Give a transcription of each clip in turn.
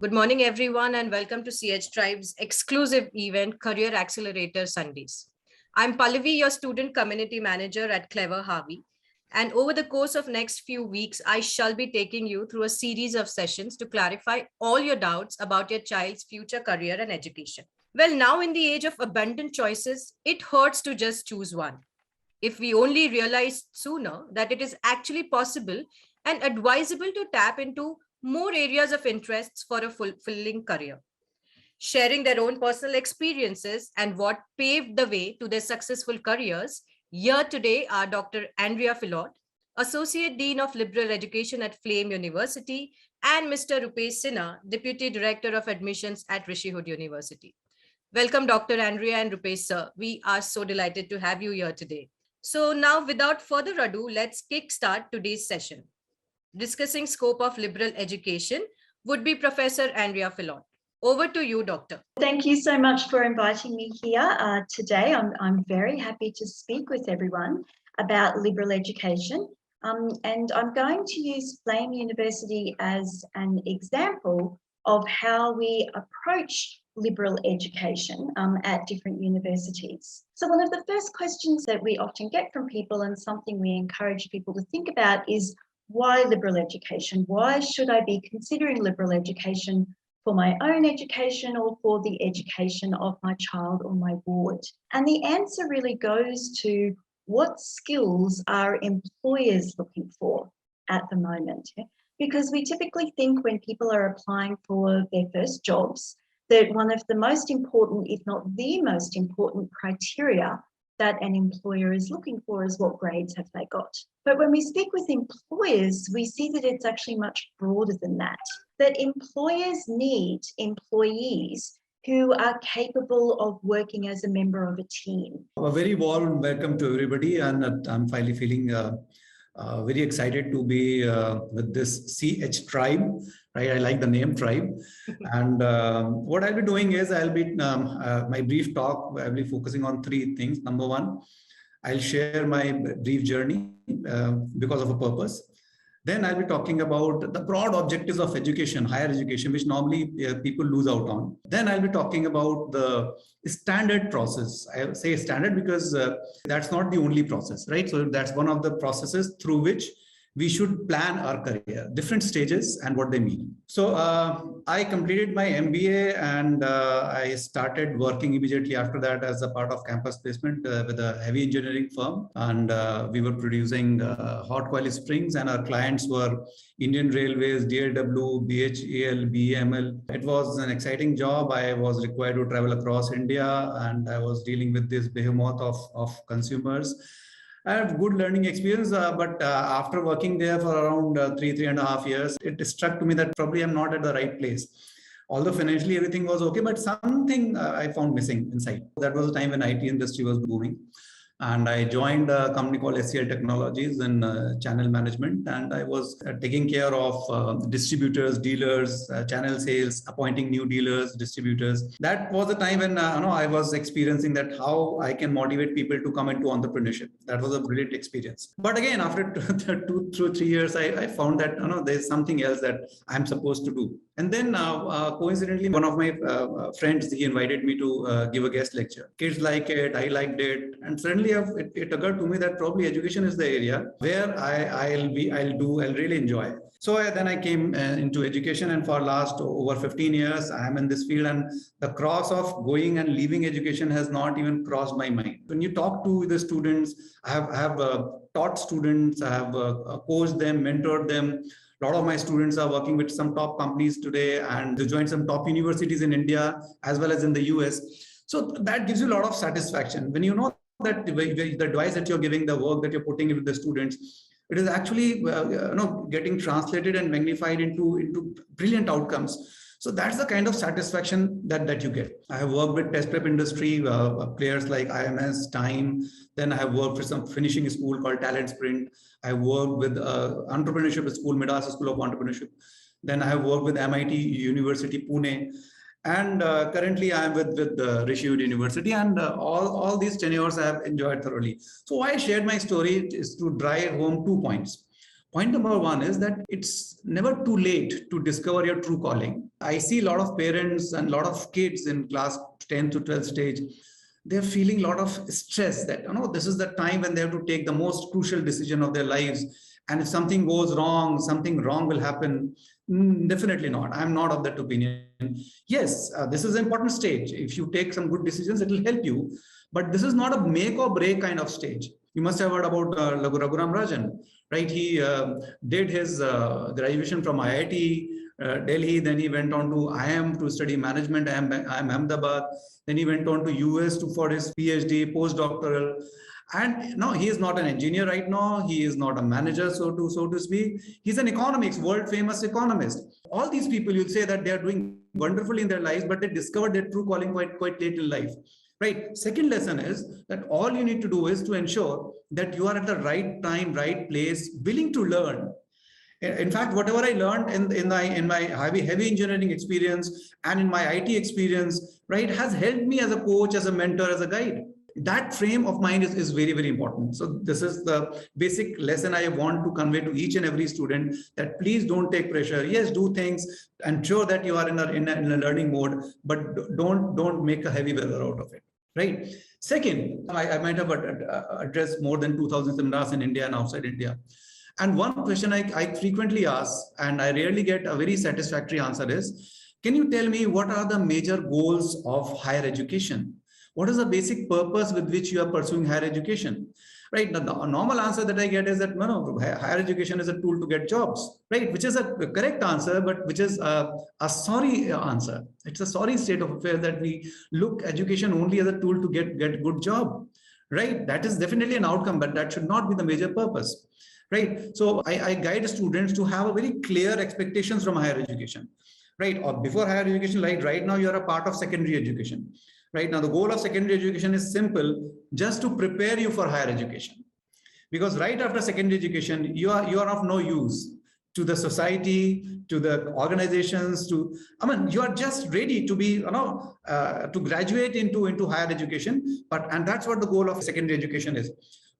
Good morning, everyone, and welcome to CH Tribe's exclusive event, Career Accelerator Sundays. I'm Pallavi, your student community manager at Clever Harvey. And over the course of next few weeks, I shall be taking you through a series of sessions to clarify all your doubts about your child's future career and education. Well, now in the age of abundant choices, it hurts to just choose one. If we only realized sooner that it is actually possible and advisable to tap into more areas of interests for a fulfilling career. Sharing their own personal experiences and what paved the way to their successful careers, here today are Dr. Andrea Phillott, Associate Dean of Liberal Education at Flame University, and Mr. Rupesh Sinha, Deputy Director of Admissions at Rishihood University. Welcome, Dr. Andrea and Rupesh, sir. We are so delighted to have you here today. So now, without further ado, let's kickstart today's session. Discussing scope of liberal education would be Professor Andrea Phillott. Over to you, Doctor. Thank you so much for inviting me here today. I'm very happy to speak with everyone about liberal education. And I'm going to use Flame University as an example of how we approach liberal education at different universities. So one of the first questions that we often get from people, and something we encourage people to think about, is why liberal education? Why should I be considering liberal education for my own education or for the education of my child or my ward? And the answer really goes to what skills are employers looking for at the moment? Because we typically think when people are applying for their first jobs that one of the most important, if not the most important criteria that an employer is looking for is what grades have they got. But when we speak with employers, we see that it's actually much broader than that, that employers need employees who are capable of working as a member of a team. A very warm welcome to everybody, and I'm finally feeling very excited to be with this CH Tribe, right? I like the name Tribe. And what I'll be doing is my brief talk, I'll be focusing on three things. Number one, I'll share my brief journey because of a purpose. Then I'll be talking about the broad objectives of education, higher education, which normally people lose out on. Then I'll be talking about the standard process. I say standard because that's not the only process, right? So that's one of the processes through which we should plan our career, different stages and what they mean. So I completed my MBA and I started working immediately after that as a part of campus placement with a heavy engineering firm. And we were producing hot coil springs, and our clients were Indian Railways, DLW, BHEL, BEML. It was an exciting job. I was required to travel across India, and I was dealing with this behemoth of consumers. I have good learning experience, but after working there for around 3.5 years, it struck to me that probably I'm not at the right place. Although financially everything was okay, but something I found missing inside. That was the time when IT industry was booming. And I joined a company called SCL Technologies in channel management. And I was taking care of distributors, dealers, channel sales, appointing new dealers, distributors. That was the time when I was experiencing that how I can motivate people to come into entrepreneurship. That was a brilliant experience. But again, after 2 through 3 years, I found that there's something else that I'm supposed to do. And then coincidentally, one of my friends, he invited me to give a guest lecture. Kids like it, I liked it. And suddenly it occurred to me that probably education is the area where I'll really enjoy. So then I came into education, and for last over 15 years, I'm in this field, and the cross of going and leaving education has not even crossed my mind. When you talk to the students, I have taught students, I have coached them, mentored them. A lot of my students are working with some top companies today, and they joined some top universities in India as well as in the US. So that gives you a lot of satisfaction when you know that the advice that you're giving, the work that you're putting with the students, it is actually getting translated and magnified into brilliant outcomes. So that's the kind of satisfaction that you get. I have worked with test prep industry, players like IMS, Time. Then I have worked with some finishing school called Talent Sprint. I worked with entrepreneurship school, Midas School of Entrepreneurship. Then I have worked with MIT University, Pune. And currently I am with Rishihood University, and all these tenures I have enjoyed thoroughly. So why I shared my story is to drive home 2 points. Point number one is that it's never too late to discover your true calling. I see a lot of parents and a lot of kids in class 10 to 12 stage. They're feeling a lot of stress that, this is the time when they have to take the most crucial decision of their lives. And if something goes wrong, something wrong will happen. Definitely not. I'm not of that opinion. Yes, this is an important stage. If you take some good decisions, it will help you. But this is not a make or break kind of stage. You must have heard about Raghuram Rajan, right? He did his graduation from IIT Delhi. Then he went on to IIM to study management, IIM Ahmedabad. Then he went on to US for his PhD, postdoctoral. And no, he is not an engineer right now. He is not a manager, so to speak. He's an economics, world famous economist. All these people, you'll say that they are doing wonderfully in their lives, but they discovered their true calling quite late in life. Right. Second lesson is that all you need to do is to ensure that you are at the right time, right place, willing to learn. In fact, whatever I learned in my heavy engineering experience and in my IT experience, right, has helped me as a coach, as a mentor, as a guide. That frame of mind is very, very important. So this is the basic lesson I want to convey to each and every student, that please don't take pressure. Yes, do things, ensure that you are in a learning mode, but don't make a heavy weather out of it. Right. Second, I might have addressed more than 2,000 seminars in India and outside India. And one question I frequently ask, and I rarely get a very satisfactory answer, is, can you tell me what are the major goals of higher education? What is the basic purpose with which you are pursuing higher education? Right. The normal answer that I get is that no, higher education is a tool to get jobs, right? Which is a correct answer, but which is a sorry answer. It's a sorry state of affairs that we look education only as a tool to get a good job, right? That is definitely an outcome, but that should not be the major purpose, right? So I guide students to have a very clear expectations from higher education, right? Or before higher education, like right now you are a part of secondary education. Right now, the goal of secondary education is simple, just to prepare you for higher education. Because right after secondary education, you are of no use to the society, to the organizations, you are just ready to be, to graduate into higher education. And that's what the goal of secondary education is.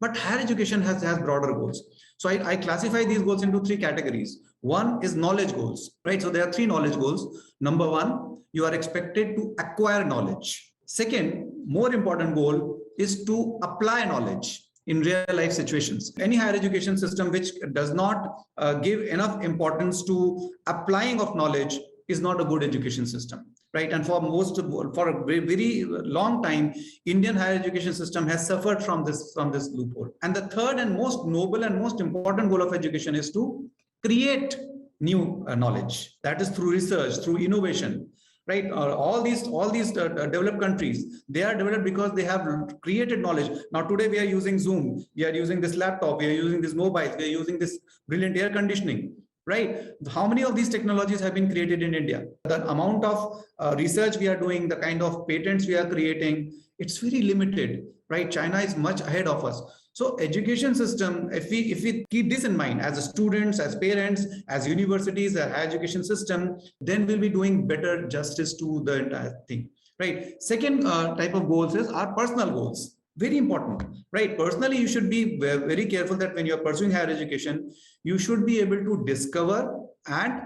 But higher education has broader goals. So I classify these goals into three categories. One is knowledge goals, right? So there are three knowledge goals. Number one, you are expected to acquire knowledge. Second, more important goal is to apply knowledge in real life situations. Any higher education system which does not give enough importance to applying of knowledge is not a good education system, right? And for a very long time, Indian higher education system has suffered from this loophole. And the third and most noble and most important goal of education is to create new knowledge. That is through research, through innovation. Right, all these developed countries, they are developed because they have created knowledge. Now today we are using Zoom, we are using this laptop, we are using this mobile, we are using this brilliant air conditioning. Right, how many of these technologies have been created in India? The amount of research we are doing, the kind of patents we are creating, it's very limited. Right, China is much ahead of us. So education system, if we keep this in mind as students, as parents, as universities, a higher education system, then we'll be doing better justice to the entire thing, right? Second type of goals is our personal goals. Very important, right? Personally, you should be very careful that when you're pursuing higher education, you should be able to discover and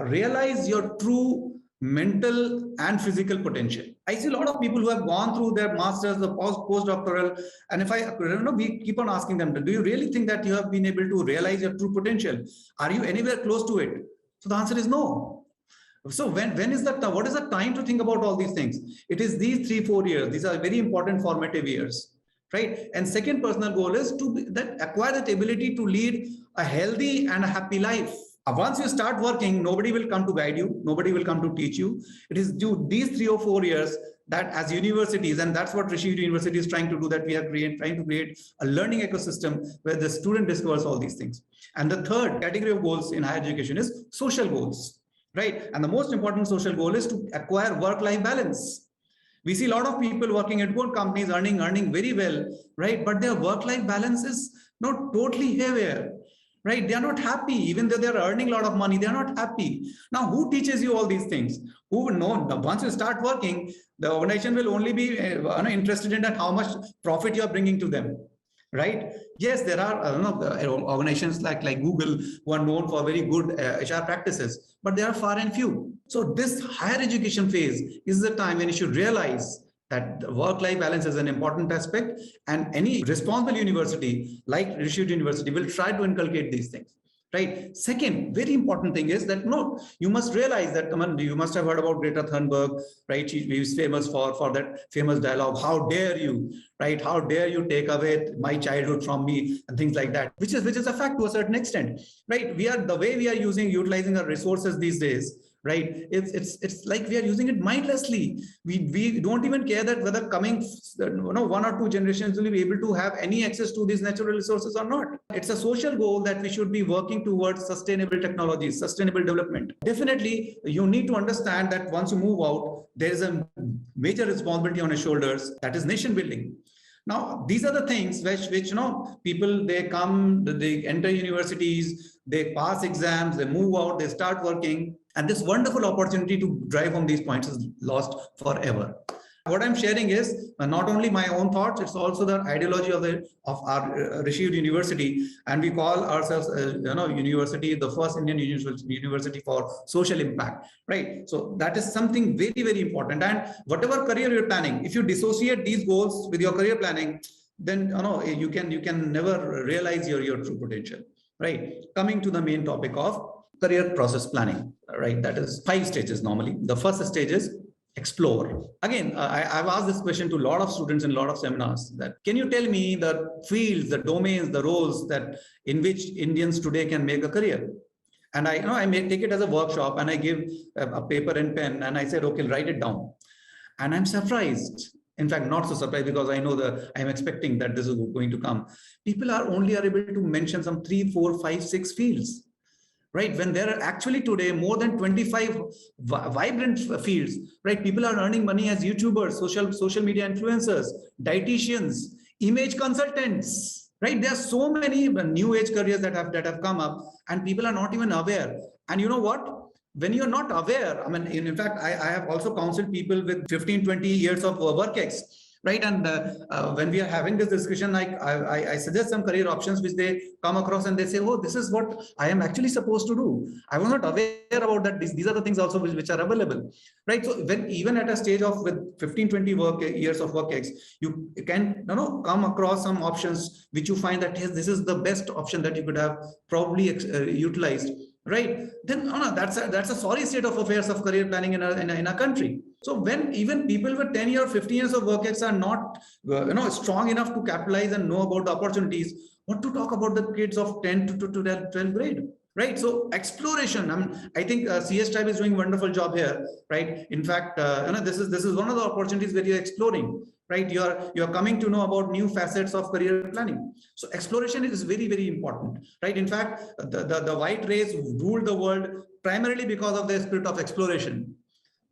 realize your true mental and physical potential. I see a lot of people who have gone through their masters, the postdoctoral, and if we keep on asking them, do you really think that you have been able to realize your true potential? Are you anywhere close to it? So the answer is no. So when is that? What is the time to think about all these things? It is these 3-4 years. These are very important formative years, right? And second personal goal is to acquire the ability to lead a healthy and a happy life. Once you start working, nobody will come to guide you. Nobody will come to teach you. It is due these 3 or 4 years that as universities, and that's what Rishihood University is trying to do, that we are trying to create a learning ecosystem where the student discovers all these things. And the third category of goals in higher education is social goals, right? And the most important social goal is to acquire work-life balance. We see a lot of people working at good companies, earning very well, right? But their work-life balance is not totally haywire. Right? They are not happy, even though they are earning a lot of money, they are not happy. Now, who teaches you all these things? Who will know? Once you start working, the organization will only be interested in how much profit you are bringing to them. right? Yes, there are organizations like Google who are known for very good HR practices, but they are far and few. So this higher education phase is the time when you should realize that work-life balance is an important aspect, and any responsible university like Rishihood University will try to inculcate these things. Right. Second, very important thing is that no, you must realize that, you must have heard about Greta Thunberg, right? She is famous for that famous dialogue, "How dare you, right? How dare you take away my childhood from me," and things like that, which is a fact to a certain extent, right? We are, the way we are utilizing our resources these days, right? It's like we are using it mindlessly. We don't even care that whether coming one or two generations will be able to have any access to these natural resources or not. It's a social goal that we should be working towards sustainable technologies, sustainable development. Definitely, you need to understand that once you move out, there is a major responsibility on your shoulders, that is nation building. Now, these are the things which people, they come, they enter universities, they pass exams, they move out, they start working, and this wonderful opportunity to drive home these points is lost forever. What I'm sharing is not only my own thoughts, it's also the ideology of our Rishihood University, and we call ourselves, university, the first Indian university for social impact, right? So that is something very, very important. And whatever career you're planning, if you dissociate these goals with your career planning, then you can never realize your true potential, right? Coming to the main topic of career process planning, right? That is 5 stages normally. The first stage is explore. Again, I've asked this question to a lot of students in a lot of seminars, that can you tell me the fields, the domains, the roles that in which Indians today can make a career? And I may take it as a workshop, and I give a paper and pen, and I said, okay, write it down. And I'm surprised. In fact, not so surprised, because I know that I'm expecting that this is going to come. People are able to mention some 3, 4, 5, 6 fields. Right, when there are actually today more than 25 vibrant fields, right? People are earning money as YouTubers, social media influencers, dietitians, image consultants, right? There are so many new age careers that have come up, and people are not even aware. And you know what? When you're not aware, in fact, I have also counseled people with 15, 20 years of work ex. Right. And when we are having this discussion, I suggest some career options which they come across, and they say, oh, this is what I am actually supposed to do. I was not aware about that. These are the things also which are available. Right. So when even at a stage of with 15, 20 years of work ex, you can come across some options which you find that, yes, this is the best option that you could have probably utilized. Right. Then that's a sorry state of affairs of career planning in a country. So when even people with 10 years, 15 years of work ex are not strong enough to capitalize and know about the opportunities, what to talk about the kids of 10 to 12th grade? Right. So exploration. I think CS Tribe is doing a wonderful job here. Right. In fact, this is one of the opportunities where you're exploring. Right. You're coming to know about new facets of career planning. So exploration is very, very important. Right. In fact, the white race ruled the world primarily because of their spirit of exploration.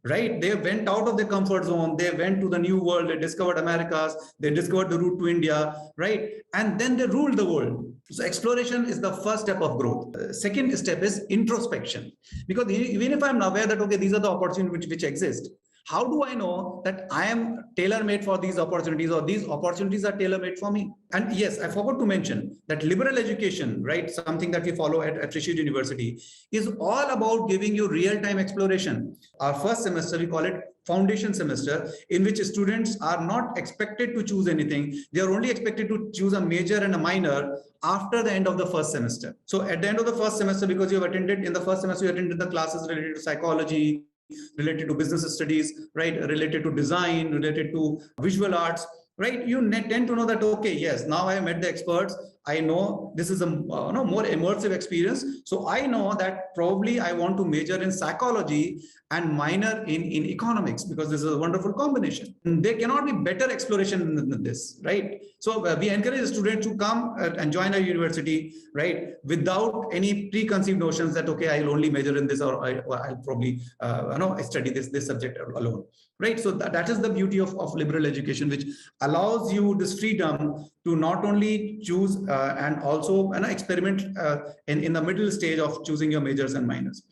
Right. They went out of their comfort zone. They went to the new world. They discovered Americas. They discovered the route to India. Right. And then they ruled the world. So exploration is the first step of growth. Second step is introspection. Because even if I'm aware that, okay, these are the opportunities which exist, how do I know that I am tailor-made for these opportunities, or these opportunities are tailor-made for me? And yes, I forgot to mention that liberal education, right, something that we follow at Rishihood University, is all about giving you real-time exploration. Our first semester, we call it foundation semester, in which students are not expected to choose anything. They are only expected to choose a major and a minor after the end of the first semester. So at the end of the first semester, because you have attended in the first semester, you attended the classes related to psychology, related to business studies, right, related to design, related to visual arts, right? You tend to know that, okay, yes, now I have met the experts. I know this is a more immersive experience. So I know that probably I want to major in psychology and minor in economics, because this is a wonderful combination. And there cannot be better exploration than this, right? So we encourage the students to come and join our university, right, without any preconceived notions that, okay, I'll only major in this, or I'll probably study this subject alone, right? So that is the beauty of liberal education, which allows you this freedom to not only choose and also experiment in the middle stage of choosing your majors and minors.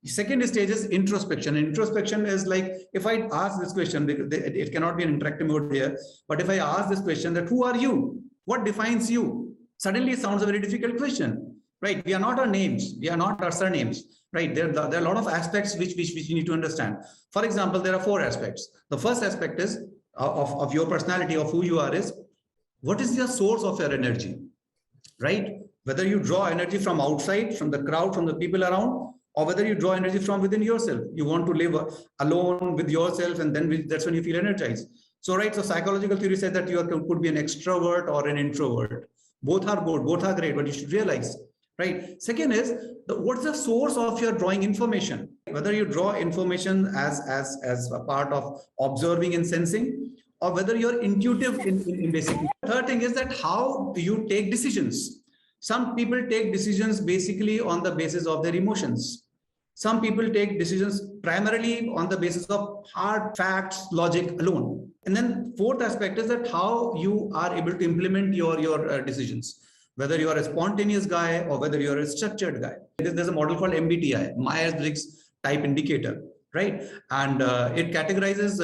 The second stage is introspection. Introspection is like, if I ask this question, it cannot be an interactive mode here, but if I ask this question, that who are you? What defines you? Suddenly it sounds a very difficult question, right? We are not our names. We are not our surnames, right? There are a lot of aspects which you need to understand. For example, there are 4 aspects. The first aspect is of your personality, of who you are, is what is your source of your energy, right? Whether you draw energy from outside, from the crowd, from the people around, or whether you draw energy from within yourself. You want to live alone with yourself, and then that's when you feel energized. So, right, so psychological theory says that you could be an extrovert or an introvert. Both are good, both are great, but you should realize, right? Second is, what's the source of your drawing information? Whether you draw information as a part of observing and sensing, or whether you're intuitive in basically. Third thing is that how do you take decisions? Some people take decisions basically on the basis of their emotions. Some people take decisions primarily on the basis of hard facts, logic alone. And then fourth aspect is that how you are able to implement your decisions, whether you are a spontaneous guy or whether you're a structured guy. There's a model called MBTI, Myers-Briggs Type Indicator, right? And it categorizes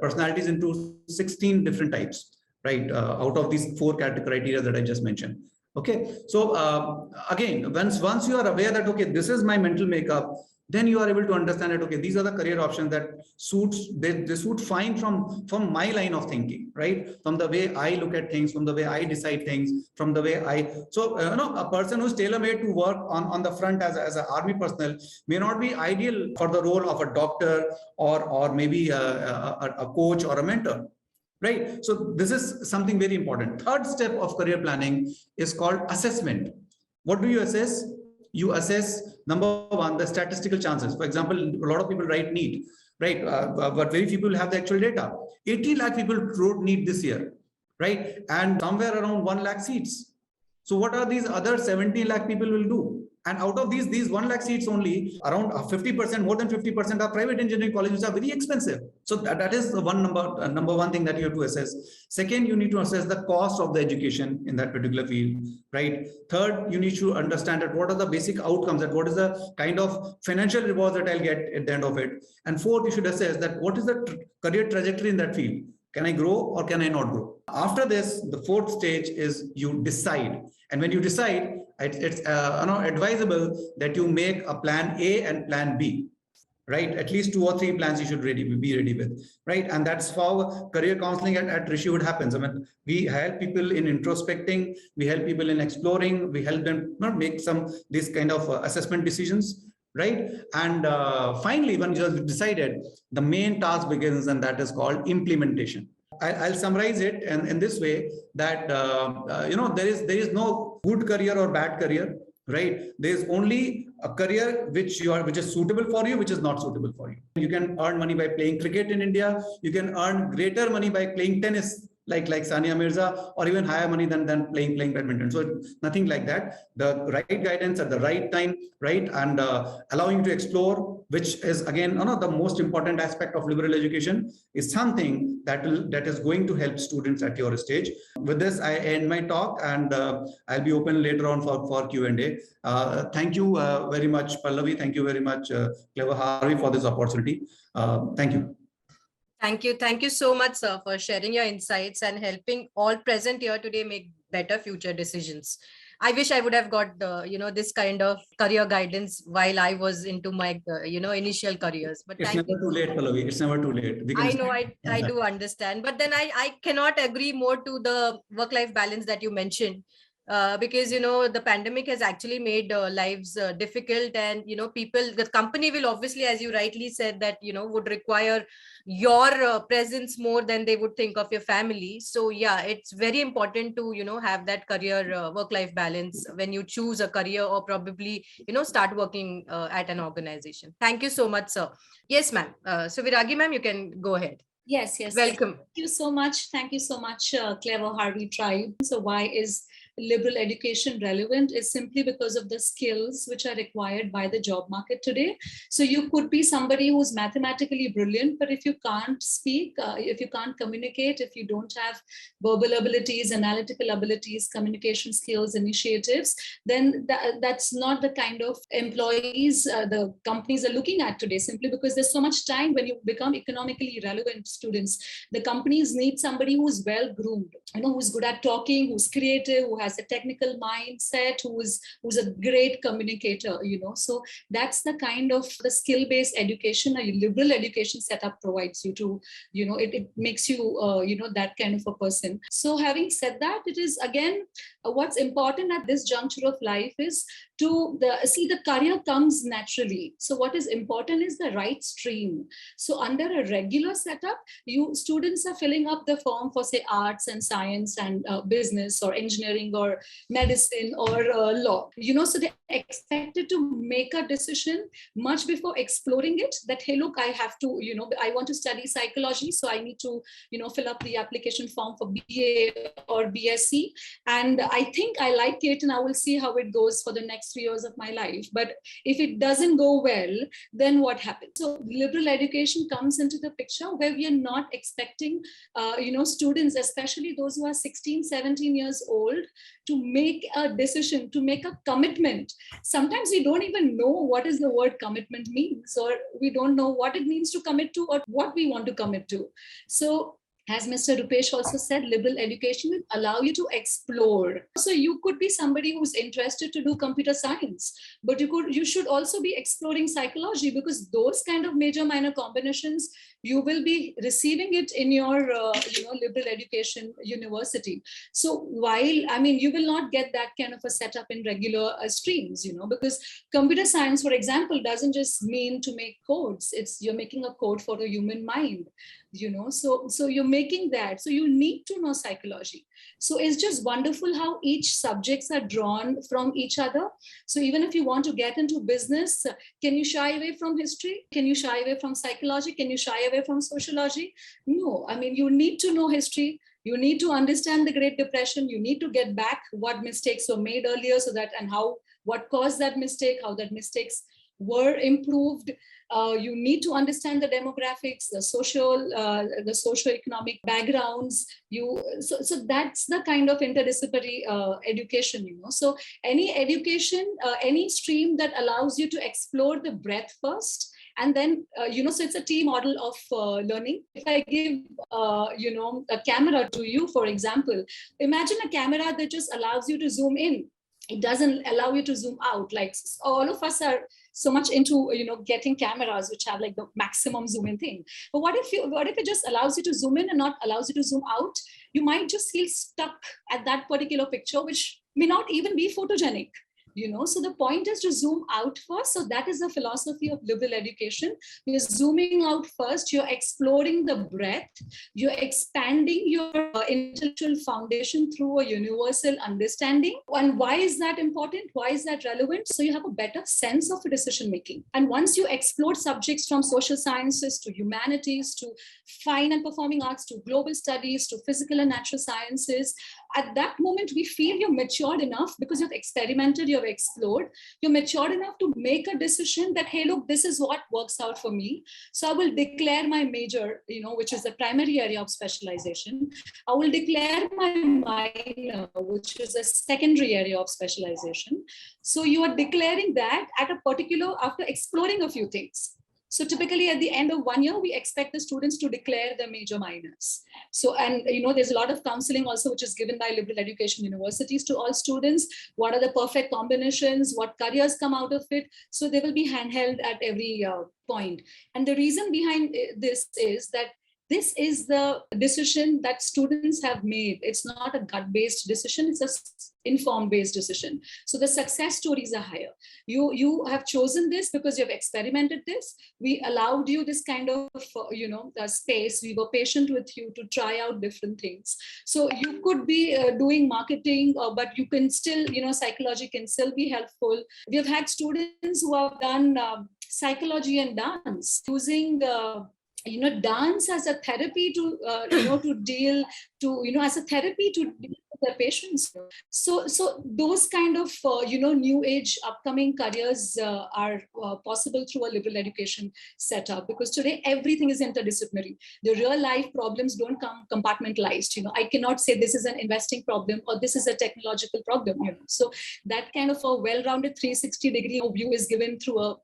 personalities into 16 different types, right? Out of these 4 criteria that I just mentioned. Okay, so again, once you are aware that, okay, this is my mental makeup, then you are able to understand that, okay, these are the career options that they suit fine from my line of thinking, right? From the way I look at things, from the way I decide things, from the way a person who's tailor-made to work on the front as an army personnel may not be ideal for the role of a doctor or maybe a coach or a mentor. Right. So this is something very important. Third step of career planning is called assessment. What do you assess? You assess, number 1, the statistical chances. For example, a lot of people write NEET, right? But very few people have the actual data. 80 lakh people wrote NEET this year, right? And somewhere around 1 lakh seats. So what are these other 70 lakh people will do? And out of these 1 lakh seats only, around 50%, more than 50% are private engineering colleges, which are very expensive. So that is the number one thing that you have to assess. Second, you need to assess the cost of the education in that particular field, right? Third, you need to understand that what are the basic outcomes, that what is the kind of financial rewards that I'll get at the end of it. And fourth, you should assess that what is the career trajectory in that field. Can I grow or can I not grow? After this, the fourth stage is you decide. And when you decide, it's advisable that you make a plan A and plan B, right? At least 2 or 3 plans you should be ready with, right? And that's how career counseling at Rishihood happens. I mean, we help people in introspecting, we help people in exploring, we help them make these kind of assessment decisions, right? And finally, when you have decided, the main task begins, and that is called implementation. I'll summarize it in this way, that there is no good career or bad career, right? There's only a career which is suitable for you, which is not suitable for you. You can earn money by playing cricket in India. You can earn greater money by playing tennis, like Sania Mirza, or even higher money than playing badminton. So nothing like that. The right guidance at the right time, right, and allowing you to explore, which is again the most important aspect of liberal education, is something that is going to help students at your stage. With this, I end my talk, and I'll be open later on for Q&A. Thank you very much, Pallavi. Thank you very much, Clever Harvey, for this opportunity. Thank you. Thank you. Thank you so much, sir, for sharing your insights and helping all present here today make better future decisions. I wish I would have got this kind of career guidance while I was into my initial careers. But it's never too late, Pallavi. It's never too late. I know, I do understand, but then I cannot agree more to the work-life balance that you mentioned. Because the pandemic has actually made lives difficult, and the company will obviously, as you rightly said, that would require your presence more than they would think of your family. So yeah, it's very important to have that career work-life balance when you choose a career, or probably start working at an organization. Thank you so much, sir. Yes, ma'am. So Viragi ma'am, you can go ahead. Yes. Welcome. Thank you so much. Thank you so much, Clever Harvey Tribe. So why is liberal education relevant is simply because of the skills which are required by the job market today. So you could be somebody who's mathematically brilliant, but if you can't speak, if you can't communicate, if you don't have verbal abilities, analytical abilities, communication skills, initiatives, then that's not the kind of employees the companies are looking at today, simply because there's so much time. When you become economically relevant students, the companies need somebody who's well groomed, who's good at talking, who's creative, who has a technical mindset, who's a great communicator, So that's the kind of the skill-based education a liberal education setup provides you to, it makes you, that kind of a person. So having said that, it is again, what's important at this juncture of life is to see the career comes naturally. So what is important is the right stream. So under a regular setup, students are filling up the form for say arts and science and business or engineering or medicine or law. So they're expected to make a decision much before exploring it, that, hey, look, I have to, I want to study psychology, so I need to, fill up the application form for BA or BSc. And I think I like it and I will see how it goes for the next 3 years of my life. But if it doesn't go well, then what happens? So liberal education comes into the picture where we are not expecting, students, especially those who are 16, 17 years old, to make a decision, to make a commitment. Sometimes we don't even know what is the word commitment means, or we don't know what it means to commit to or what we want to commit to. So as Mr. Rupesh also said, liberal education will allow you to explore. So you could be somebody who's interested to do computer science, but you should also be exploring psychology, because those kind of major minor combinations, you will be receiving it in your liberal education university. So while, you will not get that kind of a setup in regular streams, because computer science, for example, doesn't just mean to make codes. You're making a code for a human mind. So you're making that. So you need to know psychology. So it's just wonderful how each subjects are drawn from each other. So even if you want to get into business, can you shy away from history? Can you shy away from psychology? Can you shy away from sociology? No, you need to know history. You need to understand the Great Depression. You need to get back what mistakes were made earlier, so that, and what caused that mistake, how that mistakes were improved. You need to understand the demographics, the socio-economic backgrounds. So that's the kind of interdisciplinary education. So any education, any stream that allows you to explore the breadth first, and then so it's a T model of learning. If I give a camera to you, for example, imagine a camera that just allows you to zoom in. It doesn't allow you to zoom out. Like all of us are so much into getting cameras which have like the maximum zoom in thing. But what if it just allows you to zoom in and not allows you to zoom out? You might just feel stuck at that particular picture, which may not even be photogenic. So the point is to zoom out first. So that is the philosophy of liberal education. You're zooming out first, you're exploring the breadth, you're expanding your intellectual foundation through a universal understanding. And why is that important? Why is that relevant? So you have a better sense of decision making. And once you explore subjects from social sciences to humanities to fine and performing arts to global studies to physical and natural sciences, at that moment we feel you're matured enough, because you've experimented, you've explored, you're matured enough to make a decision that, hey, look, this is what works out for me. So I will declare my major, which is the primary area of specialization. I will declare my minor, which is a secondary area of specialization. So you are declaring that at a particular, after exploring a few things. So typically at the end of 1 year, we expect the students to declare their major minors. So, and there's a lot of counseling also, which is given by liberal education universities to all students. What are the perfect combinations? What careers come out of it? So they will be handheld at every point. And the reason behind this is that this is the decision that students have made. It's not a gut-based decision, it's an informed-based decision. So the success stories are higher. You have chosen this because you've experimented this. We allowed you this kind of, space. We were patient with you to try out different things. So you could be doing marketing, but you can still, psychology can still be helpful. We've had students who have done psychology and dance, using dance as a therapy to deal with their patients. So those kind of, new age upcoming careers are possible through a liberal education setup, because today everything is interdisciplinary. The real life problems don't come compartmentalized. I cannot say this is an investing problem or this is a technological problem. So that kind of a well-rounded 360-degree view is given through a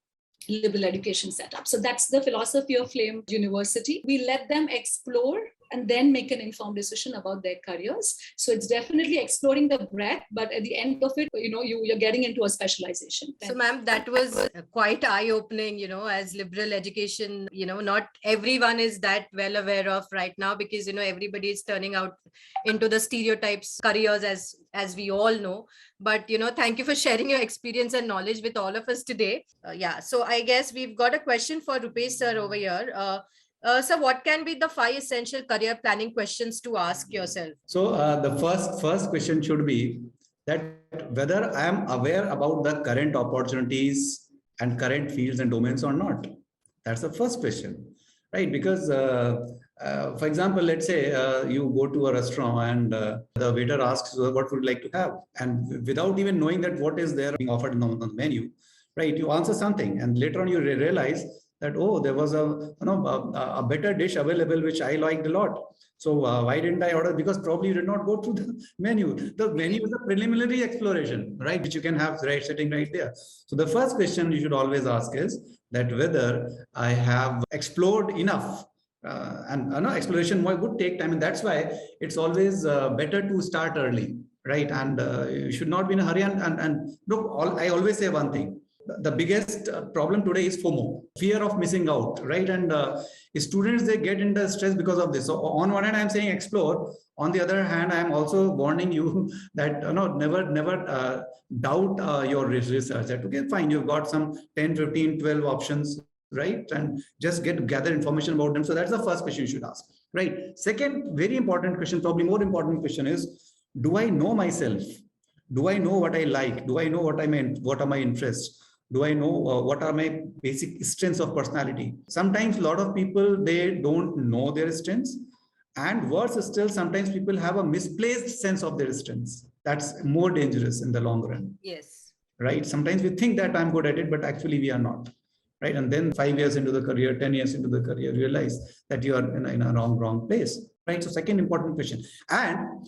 liberal education setup. So that's the philosophy of Flame University. We let them explore and then make an informed decision about their careers. So it's definitely exploring the breadth, but at the end of it, you're getting into a specialization. So ma'am, that was quite eye-opening, as liberal education, not everyone is that well aware of right now, because, everybody is turning out into the stereotypes careers as we all know. But, thank you for sharing your experience and knowledge with all of us today. So I guess we've got a question for Rupesh sir over here. So what can be the 5 essential career planning questions to ask yourself? So the first question should be that whether I am aware about the current opportunities and current fields and domains or not. That's the first question, right? Because for example, let's say you go to a restaurant and the waiter asks, what would you like to have? And without even knowing that what is there being offered on the menu, right? You answer something and later on you realize that, oh, there was a better dish available, which I liked a lot. So why didn't I order? Because probably you did not go through the menu. The menu is a preliminary exploration, right? Which you can have sitting right there. So the first question you should always ask is that whether I have explored enough. Exploration would take time, and that's why it's always better to start early, right? And you should not be in a hurry. And look, I always say one thing. The biggest problem today is FOMO, fear of missing out, right? And students, they get into stress because of this. So on one hand, I'm saying explore. On the other hand, I'm also warning you that never doubt your research. That, okay, fine, you've got some 10, 15, 12 options, right? And just gather information about them. So that's the first question you should ask, right? Second, very important question, probably more important question is, do I know myself? Do I know what I like? Do I know what are my interests? Do I know what are my basic strengths of personality? Sometimes a lot of people, they don't know their strengths. And worse still, sometimes people have a misplaced sense of their strengths. That's more dangerous in the long run. Yes. Right? Sometimes we think that I'm good at it, but actually we are not. Right? And then 5 years into the career, 10 years into the career, realize that you are in a wrong place. Right. So second important question. And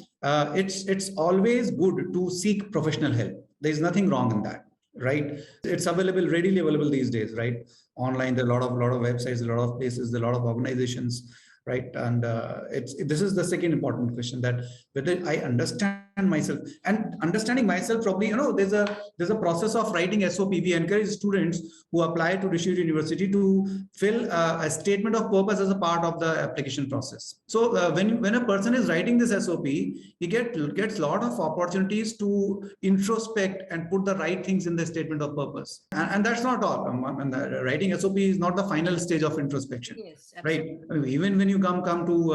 it's always good to seek professional help. There is nothing wrong in that. Right. It's readily available these days, right? Online, there are a lot of websites, a lot of places, a lot of organizations, right? And this is the second important question, that whether I understand myself. And understanding myself, probably, there's a process of writing SOP. We encourage students who apply to Rishihood University to fill a statement of purpose as a part of the application process. So when a person is writing this SOP, he gets a lot of opportunities to introspect and put the right things in the statement of purpose. And that's not all. Writing SOP is not the final stage of introspection. Yes, right? Even when you come to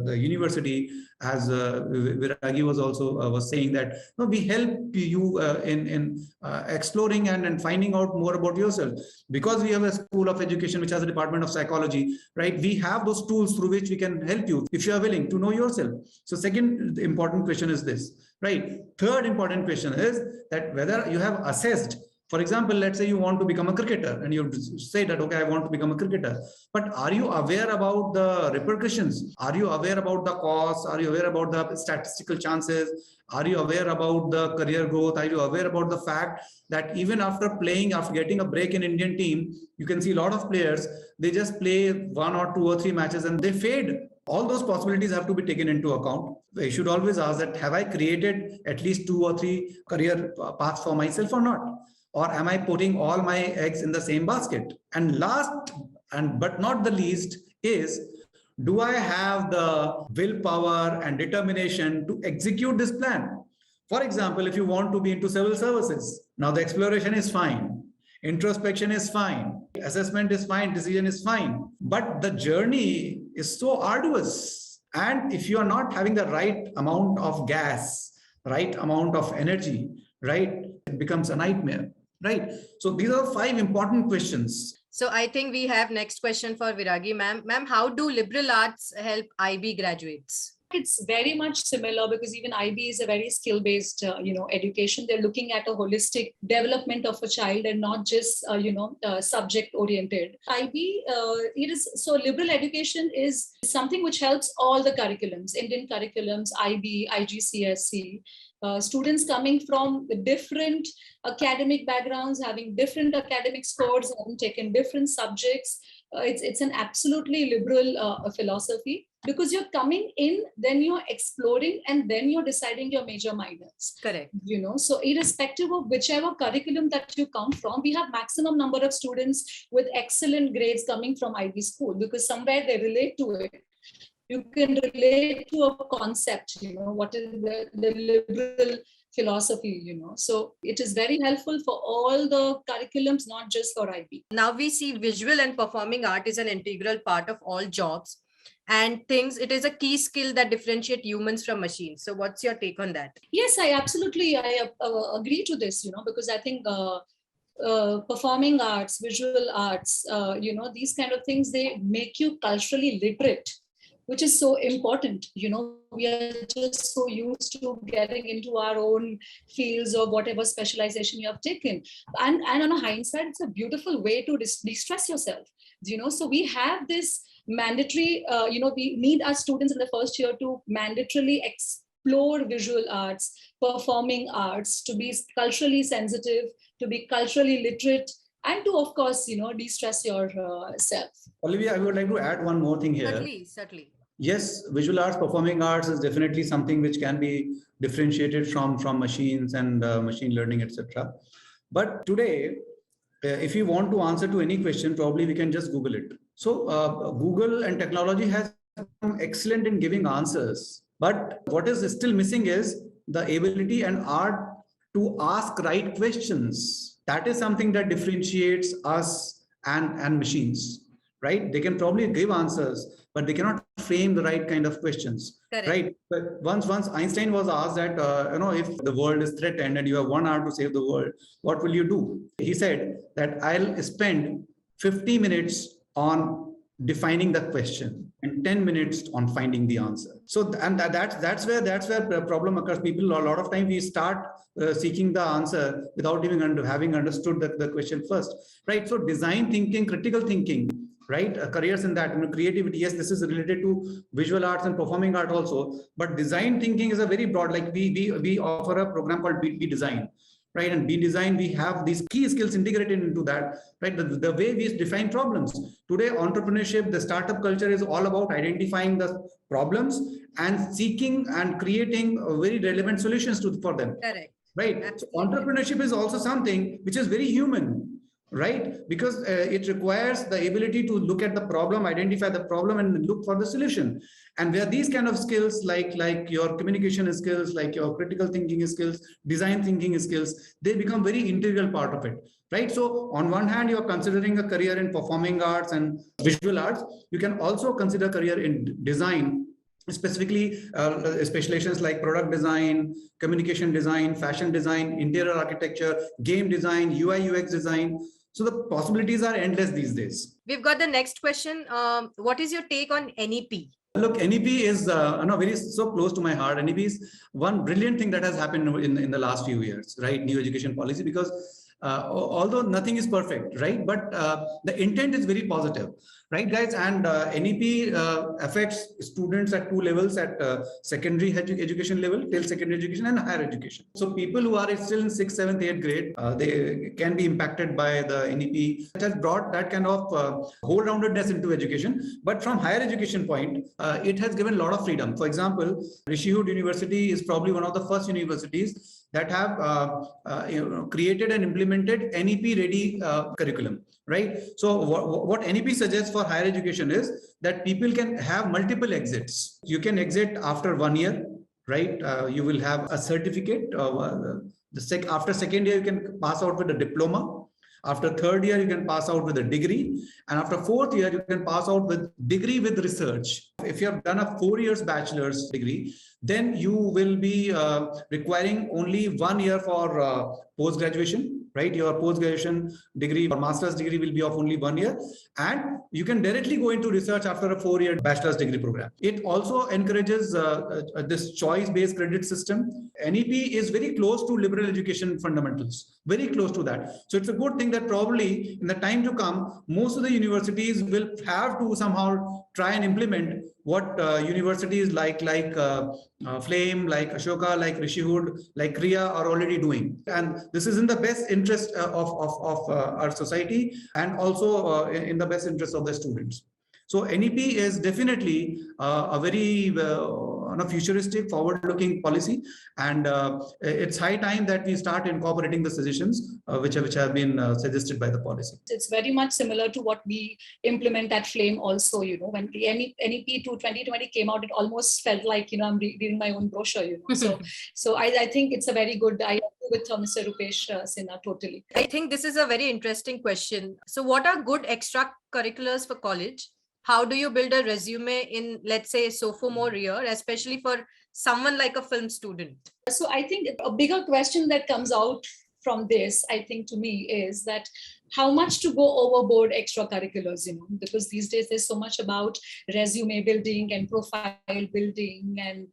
the university, as Viragi was saying, that we help you in exploring and finding out more about yourself. Because we have a school of education which has a department of psychology, right? We have those tools through which we can help you if you are willing to know yourself. So second important question is this, right? Third important question is that whether you have assessed. For example, let's say you want to become a cricketer and you say that, okay, I want to become a cricketer. But are you aware about the repercussions? Are you aware about the costs? Are you aware about the statistical chances? Are you aware about the career growth? Are you aware about the fact that even after getting a break in Indian team, you can see a lot of players, they just play 1 or 2 or 3 matches and they fade. All those possibilities have to be taken into account. I should always ask that, have I created at least 2 or 3 career paths for myself or not? Or am I putting all my eggs in the same basket? And last, but not the least, is, do I have the willpower and determination to execute this plan? For example, if you want to be into civil services, now the exploration is fine. Introspection is fine. Assessment is fine. Decision is fine. But the journey is so arduous. And if you are not having the right amount of gas, right amount of energy, right, it becomes a nightmare. Right. So these are 5 important questions. So I think we have next question for Viragi ma'am. Ma'am, how do liberal arts help IB graduates? it's very much similar because even IB is a very skill-based, education. They're looking at a holistic development of a child and not just, subject-oriented. IB, liberal education is something which helps all the curriculums, Indian curriculums, IB, IGCSE. Students coming from different academic backgrounds, having different academic scores, having taken different subjects. It's an absolutely liberal philosophy because you're coming in, then you're exploring, and then you're deciding your major minors. Correct. So irrespective of whichever curriculum that you come from, we have maximum number of students with excellent grades coming from IB school because somewhere they relate to it. You can relate to a concept, what is the liberal philosophy, So it is very helpful for all the curriculums, not just for IB. Now we see visual and performing art is an integral part of all jobs and things. It is a key skill that differentiate humans from machines. So what's your take on that? Yes, I agree to this, because I think performing arts, visual arts, these kind of things, they make you culturally literate, which is so important. We are just so used to getting into our own fields or whatever specialization you have taken. And on a hindsight, it's a beautiful way to de-stress yourself. So we have this mandatory, we need our students in the first year to mandatorily explore visual arts, performing arts, to be culturally sensitive, to be culturally literate, and to, of course, de-stress yourself. Olivia, I would like to add one more thing here. Certainly. Yes, visual arts, performing arts is definitely something which can be differentiated from machines and machine learning, etc. But today, if you want to answer to any question, probably we can just Google it. So Google and technology has become excellent in giving answers. But what is still missing is the ability and art to ask right questions. That is something that differentiates us and machines, right? They can probably give answers, but they cannot frame the right kind of questions. Correct. Right? But once Einstein was asked that, if the world is threatened and you have 1 hour to save the world, what will you do? He said that I'll spend 50 minutes on defining the question and 10 minutes on finding the answer. So, and that's where the problem occurs. People, a lot of time we start seeking the answer without even having understood the question first, right? So design thinking, critical thinking, right? Careers in that, creativity. Yes, this is related to visual arts and performing art also, but design thinking is a very broad, like we offer a program called Be Design, right? And Be Design, we have these key skills integrated into that, right? The way we define problems. Today, entrepreneurship, the startup culture is all about identifying the problems and seeking and creating very relevant solutions for them. Correct. Right? So entrepreneurship is also something which is very human, right? Because it requires the ability to look at the problem, identify the problem, and look for the solution. And where these kind of skills, like your communication skills, like your critical thinking skills, design thinking skills, they become very integral part of it, right? So on one hand, you're considering a career in performing arts and visual arts. You can also consider career in design, specifically specializations like product design, communication design, fashion design, interior architecture, game design, UI UX design. So the possibilities are endless these days. We've got the next question. What is your take on NEP? Look, NEP is very so close to my heart. NEP is one brilliant thing that has happened in the last few years, right? New education policy, because although nothing is perfect, right? But the intent is very positive, right, guys? And NEP affects students at 2 levels, at secondary education level, till secondary education, and higher education. So people who are still in 6th, 7th, 8th grade, they can be impacted by the NEP. It has brought that kind of whole-roundedness into education. But from higher education point, it has given a lot of freedom. For example, Rishihood University is probably one of the first universities that have created and implemented NEP-ready curriculum, right? So what NEP suggests for higher education is that people can have multiple exits. You can exit after 1 year, right? You will have a certificate. After second year, you can pass out with a diploma. After 3rd year, you can pass out with a degree. And after 4th year, you can pass out with degree with research. If you have done a 4 years bachelor's degree, then you will be requiring only 1 year for post-graduation. right? Your post-graduation degree or master's degree will be of only 1 year, and you can directly go into research after a 4-year bachelor's degree program. It also encourages this choice-based credit system. NEP is very close to liberal education fundamentals, very close to that. So it's a good thing that probably in the time to come, most of the universities will have to somehow try and implement what universities like Flame, like Ashoka, like Rishihood, like Kriya are already doing. And this is in the best interest of our society, and also in the best interest of the students. So NEP is definitely a very futuristic, forward-looking policy, and it's high time that we start incorporating the suggestions which have been suggested by the policy. It's very much similar to what we implement at Flame also. When the NEP 2020 came out, it almost felt like I'm reading my own brochure. So I think it's a very good. I agree with Mr. Rupesh Sinha totally. I think this is a very interesting question. So, what are good extracurriculars for college? How do you build a resume in, let's say, sophomore year, especially for someone like a film student? So I think a bigger question that comes out from this, I think to me, is that how much to go overboard extracurriculars, because these days there's so much about resume building and profile building, and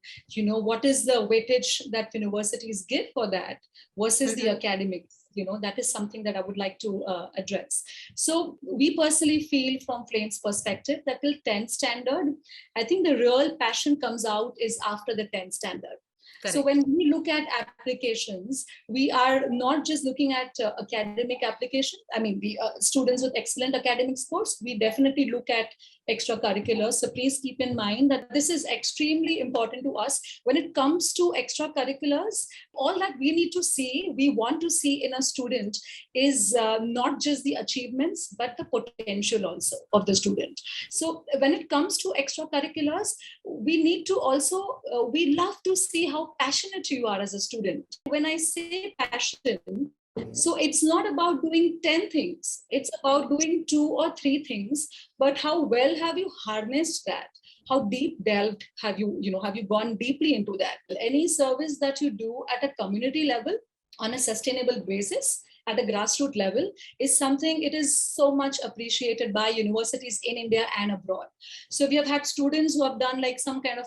what is the weightage that universities give for that versus the academics. That is something that I would like to address. So we personally feel from Flame's perspective that till 10th standard, I think the real passion comes out is after the 10th standard. Correct. So when we look at applications, we are not just looking at academic application. I mean, the students with excellent academic scores, we definitely look at extracurriculars. So please keep in mind that this is extremely important to us. When it comes to extracurriculars, all that we need to see, we want to see in a student is not just the achievements, but the potential also of the student. So when it comes to extracurriculars, we need to also, we love to see how passionate you are as a student. When I say passion, so it's not about doing 10 things. It's about doing 2 or 3 things, but how well have you harnessed that? How deep delved have you gone deeply into that? Any service that you do at a community level on a sustainable basis, at a grassroots level, is something, it is so much appreciated by universities in India and abroad. So we have had students who have done like some kind of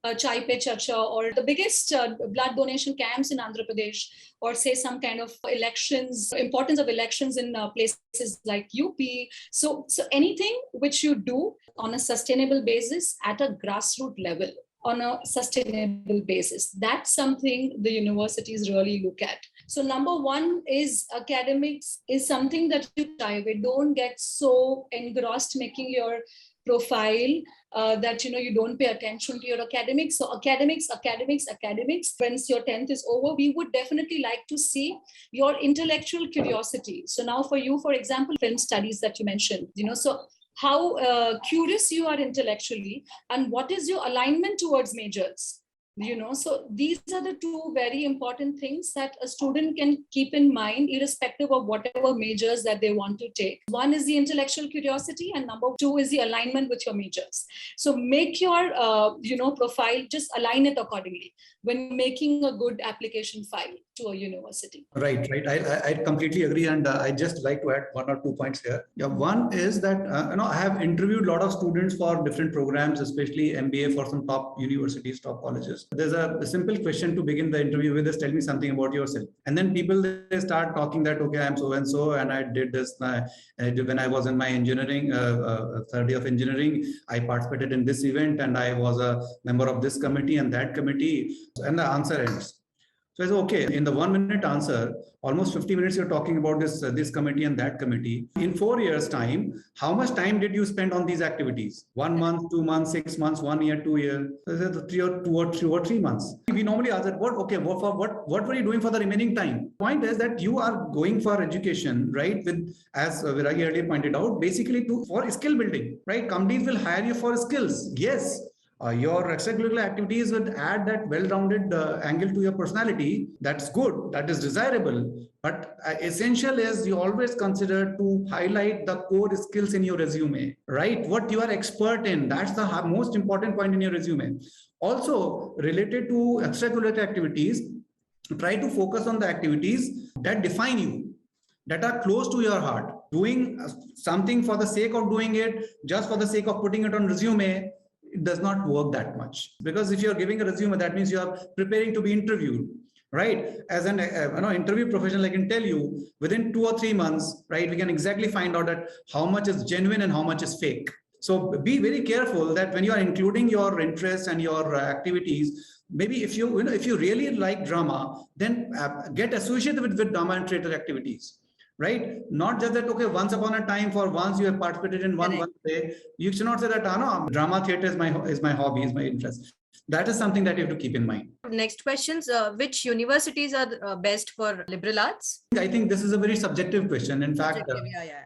a Chai Pe Charcha, or the biggest blood donation camps in Andhra Pradesh, or say some kind of elections, importance of elections in places like UP. So anything which you do on a sustainable basis at a grassroots level, on a sustainable basis, that's something the universities really look at. So number one is academics is something that you try with. Don't get so engrossed making your profile that you don't pay attention to your academics. So academics. Once your 10th is over, we would definitely like to see your intellectual curiosity. So now for you, for example, film studies that you mentioned, so how curious you are intellectually, and what is your alignment towards majors. So these are the 2 very important things that a student can keep in mind, irrespective of whatever majors that they want to take. One is the intellectual curiosity, and number 2 is the alignment with your majors. So make your, profile, just align it accordingly when making a good application file to a university. Right. I completely agree. And I just like to add 1 or 2 points here. Yeah, one is that, I have interviewed a lot of students for different programs, especially MBA for some top universities, top colleges. There's a simple question to begin the interview with, is tell me something about yourself. And then people, they start talking that, okay, I'm so-and-so, and I did this. When I was in my engineering, third year of engineering, I participated in this event, and I was a member of this committee and that committee. And the answer ends. So it's okay. In the 1-minute answer, almost 50 minutes you're talking about this committee and that committee. In 4 years' time, how much time did you spend on these activities? 1 month, 2 months, 6 months, 1 year, 2 years, 3 or 3 months. We normally ask that, what were you doing for the remaining time? Point is that you are going for education, right? With, as Viragi earlier pointed out, basically for skill building, right? Companies will hire you for skills. Yes. Your extracurricular activities would add that well-rounded angle to your personality. That's good. That is desirable. But essential is you always consider to highlight the core skills in your resume, right? What you are expert in. That's the most important point in your resume. Also, related to extracurricular activities, try to focus on the activities that define you. that are close to your heart. Doing something for the sake of doing it, just for the sake of putting it on resume, it does not work that much. Because if you're giving a resume, that means you are preparing to be interviewed, right? As an interview professional, I can tell you within 2 or 3 months, right, we can exactly find out that how much is genuine and how much is fake. So be very careful that when you are including your interests and your activities, maybe if you really like drama, then get associated with drama and theater activities, right? Not just that, okay, once upon a time, for once you have participated in one day, you should not say that, no, drama theater is my hobby, is my interest. That is something that you have to keep in mind. Next questions, which universities are best for liberal arts? I think this is a very subjective question. In fact,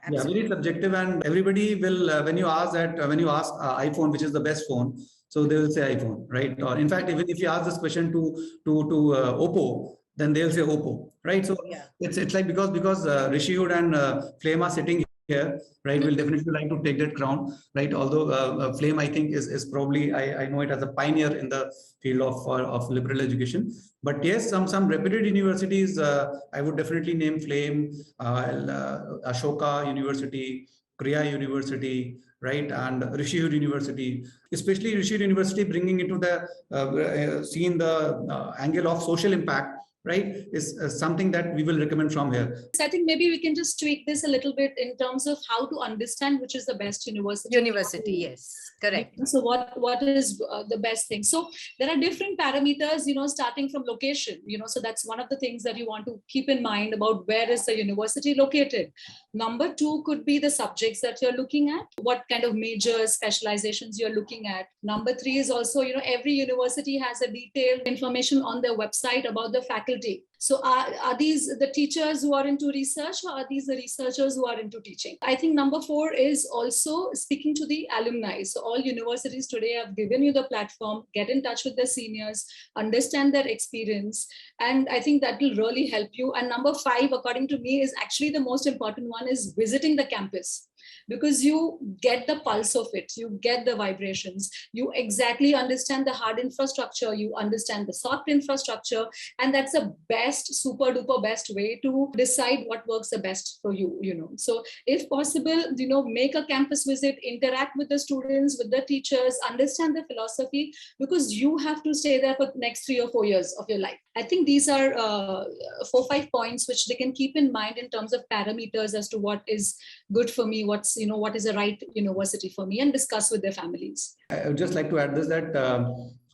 very subjective, and everybody will, when you ask iPhone, which is the best phone, so they will say iPhone, right? Or in fact, even if you ask this question to Oppo, then they'll say Oppo, right? So it's like because Rishihood and Flame are sitting here, right? We'll definitely like to take that crown, right? Although Flame, I think, is probably, I know it as a pioneer in the field of liberal education. But yes, some reputed universities, I would definitely name Flame, Ashoka University, Kriya University, right, and Rishihood University, especially Rishihood University, bringing into the seeing the angle of social impact, right, is something that we will recommend from here. So I think maybe we can just tweak this a little bit in terms of how to understand which is the best university. Yes, correct. So what is the best thing? So there are different parameters, starting from location, so that's one of the things that you want to keep in mind about where is the university located. Number 2 could be the subjects that you're looking at, what kind of majors, specializations you're looking at. Number 3 is also, every university has a detailed information on their website about the faculty. So are these the teachers who are into research, or are these the researchers who are into teaching? I think number 4 is also speaking to the alumni. So all universities today have given you the platform, get in touch with their seniors, understand their experience. And I think that will really help you. And number 5, according to me, is actually the most important one, is visiting the campus. Because you get the pulse of it, you get the vibrations, you exactly understand the hard infrastructure, you understand the soft infrastructure, and that's the best, super duper best way to decide what works the best for you, So if possible, make a campus visit, interact with the students, with the teachers, understand the philosophy, because you have to stay there for the next 3 or 4 years of your life. I think these are 4 or 5 points which they can keep in mind in terms of parameters as to what is good for me, what is the right university for me, and discuss with their families. I would just like to add this, that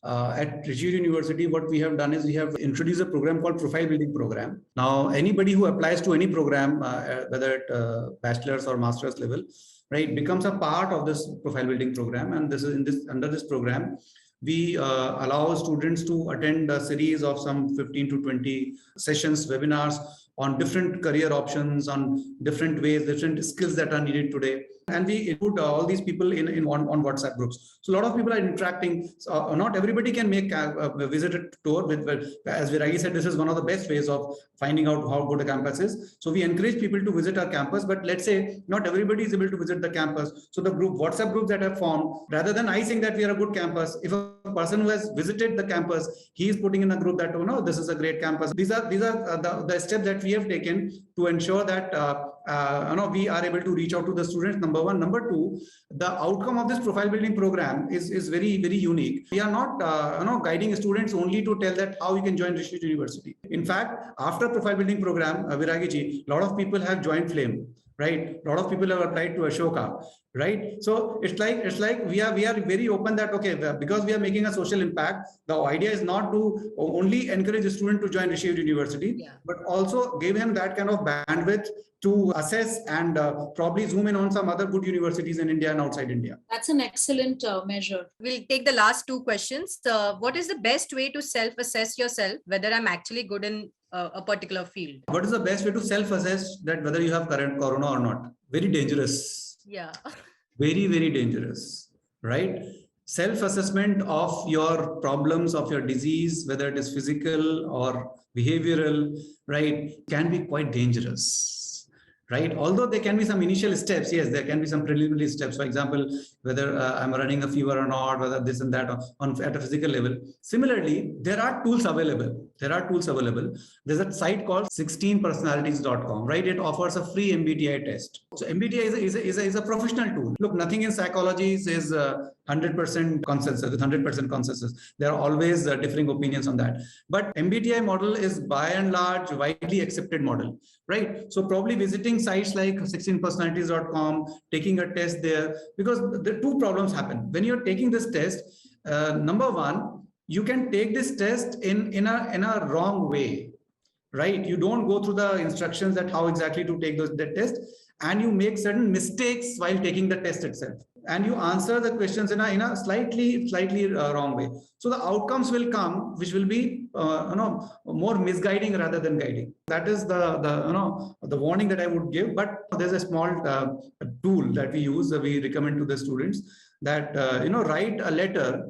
at Rishihood University, what we have done is we have introduced a program called Profile Building Program. Now, anybody who applies to any program, whether at bachelor's or master's level, right, becomes a part of this Profile Building Program. And this is under this program, we allow students to attend a series of some 15 to 20 sessions, webinars on different career options, on different ways, different skills that are needed today. And we include all these people on WhatsApp groups. So a lot of people are interacting. So not everybody can make a visited tour. As Viragi said, this is one of the best ways of finding out how good a campus is. So we encourage people to visit our campus, but let's say not everybody is able to visit the campus. So the WhatsApp groups that have formed, rather than I saying that we are a good campus, if a person who has visited the campus, he is putting in a group that, this is a great campus. These are the steps that we have taken to ensure that we are able to reach out to the students. Number 1. Number 2, the outcome of this profile building program is very, very unique. We are not guiding students only to tell that how you can join Rishihood University. In fact, after profile building program, Viragi ji, a lot of people have joined Flame, right? A lot of people have applied to Ashoka, right? So it's like we are very open that, okay, because we are making a social impact, the idea is not to only encourage a student to join Rishihood University, but also give him that kind of bandwidth to assess and probably zoom in on some other good universities in India and outside India. That's an excellent measure. We'll take the last 2 questions. What is the best way to self-assess yourself, whether I'm actually good in a particular field? What is the best way to self-assess that whether you have current corona or not? Very dangerous. Yeah. Very, very dangerous, right? Self-assessment of your problems, of your disease, whether it is physical or behavioral, right, can be quite dangerous. right? Although there can be some initial steps, yes, there can be some preliminary steps. For example, whether I'm running a fever or not, whether this and that at a physical level. Similarly, there are tools available. There's a site called 16personalities.com, right? It offers a free MBTI test. So MBTI is a professional tool. Look, nothing in psychology is 100% consensus, with 100% consensus. There are always differing opinions on that. But MBTI model is by and large widely accepted model, right? So probably visiting sites like 16personalities.com, taking a test there, because the two problems happen. When you're taking this test, number one, you can take this test in a wrong way, right? You don't go through the instructions that how exactly to take that test, and you make certain mistakes while taking the test itself, and you answer the questions in a slightly wrong way. So the outcomes will come, which will be more misguiding rather than guiding. That is the warning that I would give. But there's a small tool that we use. We recommend to the students that write a letter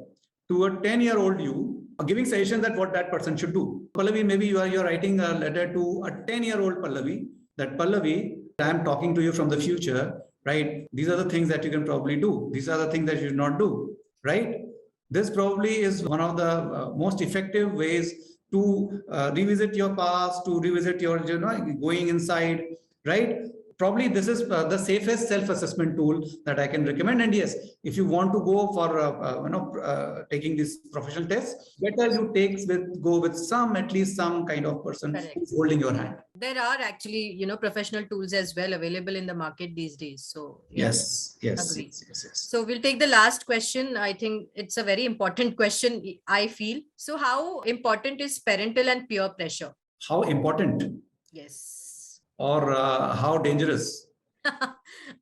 to a 10-year-old you, giving suggestions that what that person should do. Pallavi, maybe you're writing a letter to a 10-year-old Pallavi. That Pallavi, I'm talking to you from the future, right? These are the things that you can probably do. These are the things that you should not do, right? This probably is one of the most effective ways to revisit your past, to revisit your, going inside, right? Probably this is the safest self-assessment tool that I can recommend. And yes, if you want to go for taking this professional test, better you go with at least some kind of person who's holding your hand. There are actually, professional tools as well available in the market these days. So yes. So we'll take the last question. I think it's a very important question, I feel. So how important is parental and peer pressure? How important? Yes. Or how dangerous?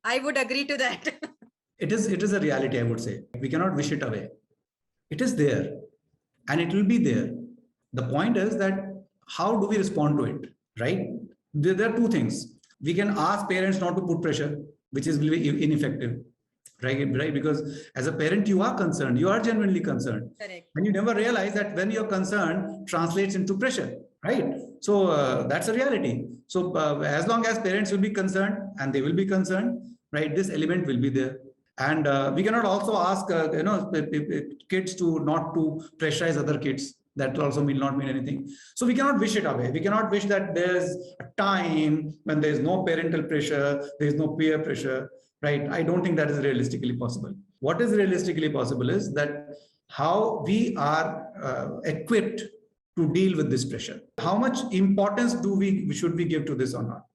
I would agree to that. It is a reality, I would say. We cannot wish it away. It is there and it will be there. The point is that how do we respond to it, right? There are two things. We can ask parents not to put pressure, which is really ineffective, right? Because as a parent, you are concerned. You are genuinely concerned. Correct. And you never realize that when you're concerned translates into pressure, right? So that's a reality. So as long as parents will be concerned, and they will be concerned, right, this element will be there. And we cannot also ask kids to not to pressurize other kids. That also will not mean anything. So we cannot wish it away. We cannot wish that there's a time when there's no parental pressure, there's no peer pressure, right? I don't think that is realistically possible. What is realistically possible is that how we are equipped to deal with this pressure. How much importance should we give to this or not,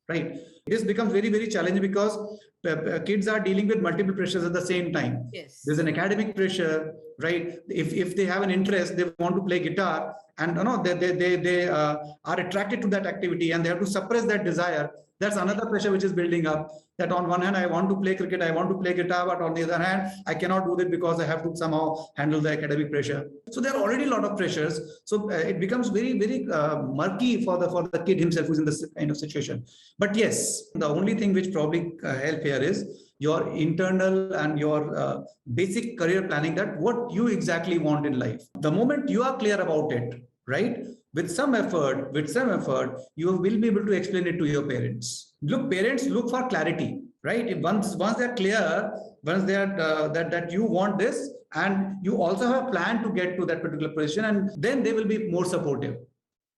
right? This becomes very, very challenging because kids are dealing with multiple pressures at the same time. Yes. There's an academic pressure, right? If they have an interest, they want to play guitar, and they are attracted to that activity, and they have to suppress that desire. That's another pressure which is building up. That on one hand, I want to play cricket, I want to play guitar, but on the other hand, I cannot do that because I have to somehow handle the academic pressure. So there are already a lot of pressures. So it becomes very, very murky for the kid himself who's in this kind of situation. But yes, the only thing which probably help here is your internal and your basic career planning, that what you exactly want in life. The moment you are clear about it, right? With some effort, you will be able to explain it to your parents. Look, parents look for clarity, right? If once they're clear, once they are that you want this, and you also have a plan to get to that particular position, and then they will be more supportive.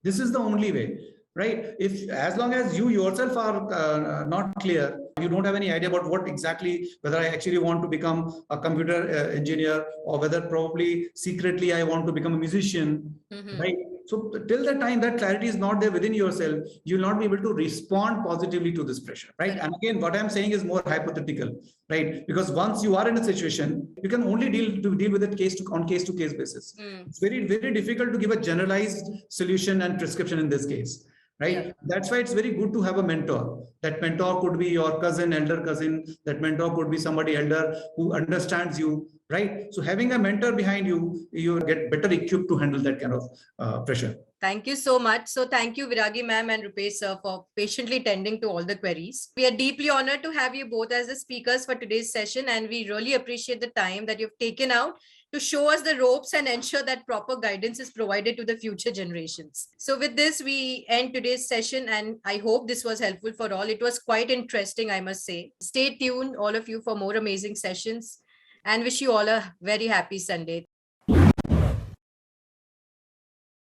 This is the only way, right? If as long as you yourself are not clear, you don't have any idea about what exactly, whether I actually want to become a computer engineer, or whether probably secretly I want to become a musician, right? So till the time that clarity is not there within yourself, you'll not be able to respond positively to this pressure, right? And again, what I'm saying is more hypothetical, right? Because once you are in a situation, you can only deal with it on case to case basis. It's very, very difficult to give a generalized solution and prescription in this case. Right. Yeah. That's why it's very good to have a mentor. That mentor could be your cousin, elder cousin. That mentor could be somebody elder who understands you. Right. So having a mentor behind you, you get better equipped to handle that kind of pressure. Thank you so much. So thank you, Viragi ma'am and Rupesh sir, for patiently tending to all the queries. We are deeply honored to have you both as the speakers for today's session, and we really appreciate the time that you've taken out to show us the ropes and ensure that proper guidance is provided to the future generations. So with this, we end today's session, and I hope this was helpful for all. It was quite interesting, I must say. Stay tuned, all of you, for more amazing sessions, and wish you all a very happy Sunday.